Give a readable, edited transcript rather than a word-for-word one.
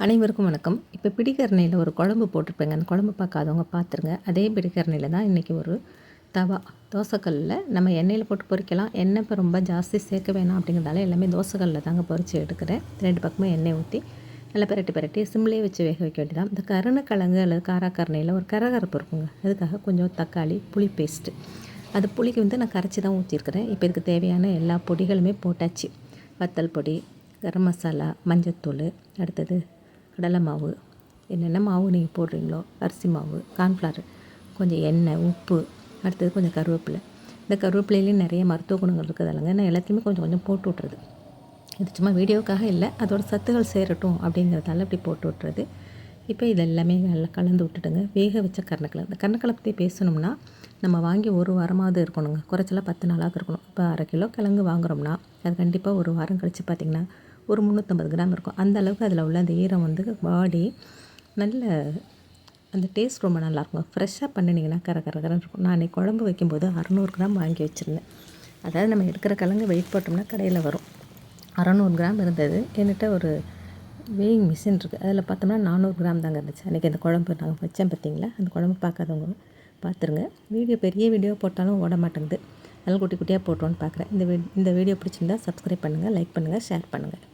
அனைவருக்கும் வணக்கம். இப்போ பிடிக்கரணையில் ஒரு குழம்பு போட்டிருப்பேங்க. அந்த குழம்பு பார்க்காதவங்க பார்த்துருங்க. அதே பிடிக்கரணையில் தான் இன்றைக்கி ஒரு தவா தோசைக்கல்லில் நம்ம எண்ணெயில் போட்டு பொரிக்கலாம். எண்ணெய் இப்போ ரொம்ப ஜாஸ்தி சேர்க்க வேணாம் அப்படிங்கிறதால எல்லாமே தோசைக்கல்லில் தாங்க பொரித்து எடுக்கிறேன். 2 பக்கமும் எண்ணெய் ஊற்றி நல்லா பிரட்டி சிம்லேயே வச்சு வேக வைக்க வேண்டியதான். இந்த கருணக்கிழங்கு அல்லது காராக்கரணையில் ஒரு கரகரப்பு இருக்குங்க. அதுக்காக கொஞ்சம் தக்காளி புளி பேஸ்ட்டு அது புளிக்கு நான் கரைச்சி தான் ஊற்றிருக்கிறேன். இப்போ இதுக்கு தேவையான எல்லா பொடிகளுமே போட்டாச்சு. வத்தல் பொடி, கரம் மசாலா, மஞ்சத்தூள், அடுத்தது கடலை மாவு, என்னென்ன மாவு நீங்கள் போடுறீங்களோ, அரிசி மாவு, கார்ன்ஃப்ளவர், கொஞ்சம் எண்ணெய், உப்பு, அடுத்தது கொஞ்சம் கருவேப்பிலை. இந்த கருவேப்பிலையிலையும் நிறைய மருத்துவ குணங்கள் இருக்கிறதாலங்க நான் எல்லாத்தையுமே கொஞ்சம் கொஞ்சம் போட்டு விட்றது. இது சும்மா வீடியோக்காக இல்லை, அதோட சத்துகள் சேரட்டும் அப்படிங்கிறதால இப்படி போட்டு விட்றது. இப்போ இது எல்லாமே நல்லா கலந்து விட்டுட்டுங்க. வேக வச்ச கருணக்கிழங்கு, இந்த கருணக்கிழங்கு பற்றி பேசணும்னா நம்ம வாங்கி ஒரு வாரமாவது இருக்கணுங்க. குறைச்சலாக 10 நாளாவது இருக்கணும். இப்போ 1/2 கிலோ கிழங்கு வாங்குகிறோம்னா அது கண்டிப்பாக ஒரு வாரம் கழித்து பார்த்திங்கன்னா ஒரு 350 கிராம் இருக்கும். அந்த அளவுக்கு அதில் உள்ள அந்த ஈரம் வாடி நல்ல அந்த டேஸ்ட் ரொம்ப நல்லாயிருக்கும். ஃப்ரெஷ்ஷாக பண்ணினீங்கன்னா கரகரன்னு இருக்கும். நான் அன்றைக்கி குழம்பு வைக்கும்போது 600 கிராம் வாங்கி வச்சுருந்தேன். அதாவது நம்ம எடுக்கிற கிழங்கு வெயிட் போட்டோம்னா கடையில் வரும். 600 கிராம் இருந்தது. என்கிட்ட ஒரு வேயிங் மிஷின் இருக்குது. அதில் பார்த்தோம்னா 400 கிராம் தாங்க இருந்துச்சு. அன்றைக்கி அந்த குழம்பு நான் வச்சேன் பார்த்தீங்களா, அந்த குழம்பு பார்க்காதவங்க பார்த்துருங்க. பெரிய வீடியோ போட்டாலும் ஓட மாட்டேங்குது. அதனால் குட்டி குட்டியாக போட்டோன்னு பார்க்குறேன். இந்த வீடியோ பிடிச்சிருந்தா சப்ஸ்கிரைப் பண்ணுங்கள், லைக் பண்ணுங்கள், ஷேர் பண்ணுங்கள்.